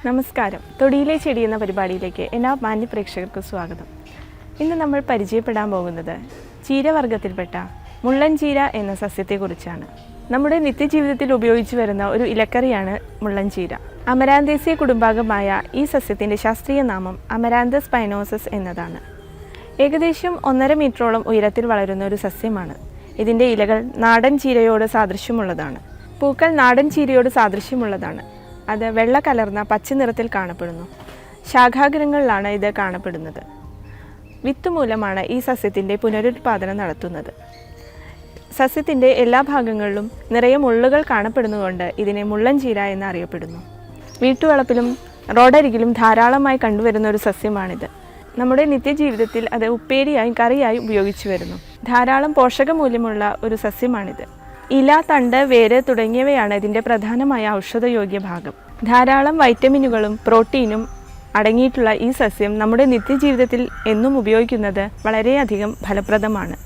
നമസ്കാരം. തൊടിയിലെ ചെടി എന്ന പരിപാടിയിലേക്ക് എല്ലാ മാന്യ പ്രേക്ഷകർക്കും സ്വാഗതം. ഇന്ന് നമ്മൾ പരിചയപ്പെടാൻ പോകുന്നത് ചീരവർഗത്തിൽപ്പെട്ട മുള്ളൻ ചീര എന്ന സസ്യത്തെക്കുറിച്ചാണ്. നമ്മുടെ നിത്യജീവിതത്തിൽ ഉപയോഗിച്ചു വരുന്ന ഒരു ഇലക്കറിയാണ് മുള്ളൻ ചീര. അമരാന്തേസിയ കുടുംബാംഗമായ ഈ സസ്യത്തിൻ്റെ ശാസ്ത്രീയ നാമം അമരാന്തസ് പൈനോസസ് എന്നതാണ്. ഏകദേശം 1.5 മീറ്ററോളം ഉയരത്തിൽ വളരുന്ന ഒരു സസ്യമാണ്. ഇതിൻ്റെ ഇലകൾ നാടൻ ചീരയോട് സാദൃശ്യമുള്ളതാണ്. പൂക്കൾ നാടൻ ചീരയോട് സാദൃശ്യമുള്ളതാണ്. അത് വെള്ള കലർന്ന പച്ച നിറത്തിൽ കാണപ്പെടുന്നു. ശാഖാഗ്രങ്ങളിലാണ് ഇത് കാണപ്പെടുന്നത്. വിത്ത് മൂലമാണ് ഈ സസ്യത്തിൻ്റെ പുനരുത്പാദനം നടത്തുന്നത്. സസ്യത്തിൻ്റെ എല്ലാ ഭാഗങ്ങളിലും നിറയെ മുള്ളുകൾ കാണപ്പെടുന്നതുകൊണ്ട് ഇതിനെ മുള്ളൻ ചീര എന്നറിയപ്പെടുന്നു. വീട്ടുവളപ്പിലും റോഡരികിലും ധാരാളമായി കണ്ടുവരുന്ന ഒരു സസ്യമാണിത്. നമ്മുടെ നിത്യജീവിതത്തിൽ അത് ഉപ്പേരിയായും കറിയായും ഉപയോഗിച്ചു വരുന്നു. ധാരാളം പോഷകമൂല്യമുള്ള ഒരു സസ്യമാണിത്. ഇല, തണ്ട്, വേര് തുടങ്ങിയവയാണ് ഇതിൻ്റെ പ്രധാനമായ ഔഷധയോഗ്യ ഭാഗം. ധാരാളം വൈറ്റമിനുകളും പ്രോട്ടീനും അടങ്ങിയിട്ടുള്ള ഈ സസ്യം നമ്മുടെ നിത്യജീവിതത്തിൽ എന്നും ഉപയോഗിക്കുന്നത് വളരെയധികം ഫലപ്രദമാണ്.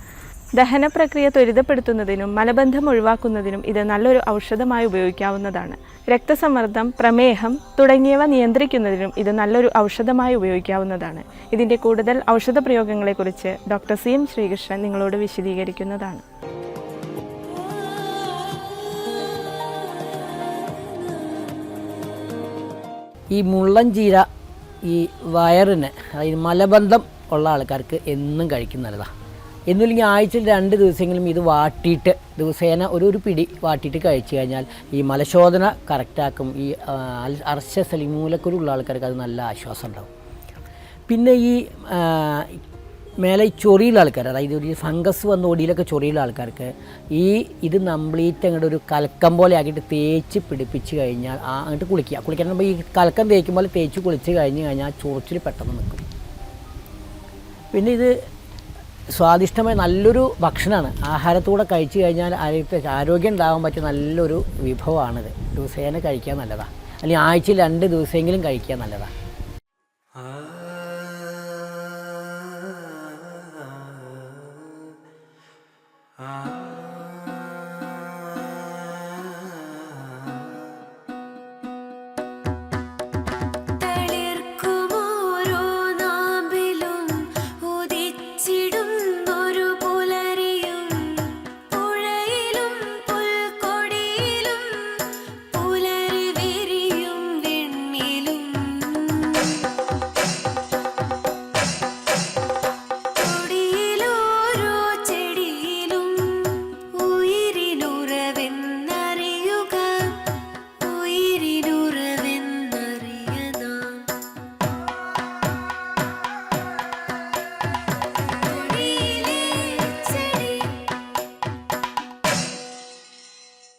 ദഹന പ്രക്രിയ ത്വരിതപ്പെടുത്തുന്നതിനും മലബന്ധം ഒഴിവാക്കുന്നതിനും ഇത് നല്ലൊരു ഔഷധമായി ഉപയോഗിക്കാവുന്നതാണ്. രക്തസമ്മർദ്ദം, പ്രമേഹം തുടങ്ങിയവ നിയന്ത്രിക്കുന്നതിനും ഇത് നല്ലൊരു ഔഷധമായി ഉപയോഗിക്കാവുന്നതാണ്. ഇതിൻ്റെ കൂടുതൽ ഔഷധ പ്രയോഗങ്ങളെക്കുറിച്ച് ഡോക്ടർ CM ശ്രീകൃഷ്ണൻ നിങ്ങളോട് വിശദീകരിക്കുന്നതാണ്. ഈ മുള്ളൻ ചീര ഈ വയറിന്, അതായത് മലബന്ധം ഉള്ള ആൾക്കാർക്ക് എന്നും കഴിക്കുന്ന നല്ലതാണ്. എന്നില്ലെങ്കിൽ ആഴ്ചയിൽ 2 ദിവസമെങ്കിലും ഇത് വാട്ടിയിട്ട് ദിവസേന ഒരു പിടി വാട്ടിയിട്ട് കഴിച്ചു കഴിഞ്ഞാൽ ഈ മലശോധന കറക്റ്റാക്കും. ഈ അർശസ് അല്ലെങ്കിൽ മൂലക്കുരുള്ള ആൾക്കാർക്ക് അത് നല്ല ആശ്വാസം ഉണ്ടാവും. പിന്നെ ഈ മേലെ ഈ ചൊറിയുള്ള ആൾക്കാർ, അതായത് ഒരു ഫംഗസ് വന്ന് ഒടിയിലൊക്കെ ചൊറിയുള്ള ആൾക്കാർക്ക് ഇത് കംപ്ലീറ്റ് അങ്ങോട്ട് ഒരു കലക്കം പോലെ ആക്കിയിട്ട് തേച്ച് പിടിപ്പിച്ച് കഴിഞ്ഞാൽ അങ്ങോട്ട് കുളിക്കാൻ ഈ കലക്കം തേക്കും പോലെ തേച്ച് കുളിച്ച് കഴിഞ്ഞാൽ ചൊറിച്ചിൽ പെട്ടെന്ന് നിൽക്കും. പിന്നെ ഇത് സ്വാദിഷ്ടമായ നല്ലൊരു ഭക്ഷണമാണ്. ആഹാരത്തൂടെ കഴിച്ചു കഴിഞ്ഞാൽ ആരോഗ്യം ഉണ്ടാകാൻ പറ്റിയ നല്ലൊരു വിഭവമാണിത്. ദിവസേന കഴിക്കാൻ നല്ലതാണ്. അല്ലെങ്കിൽ ആഴ്ചയിൽ 2 ദിവസമെങ്കിലും കഴിക്കാൻ നല്ലതാണ്.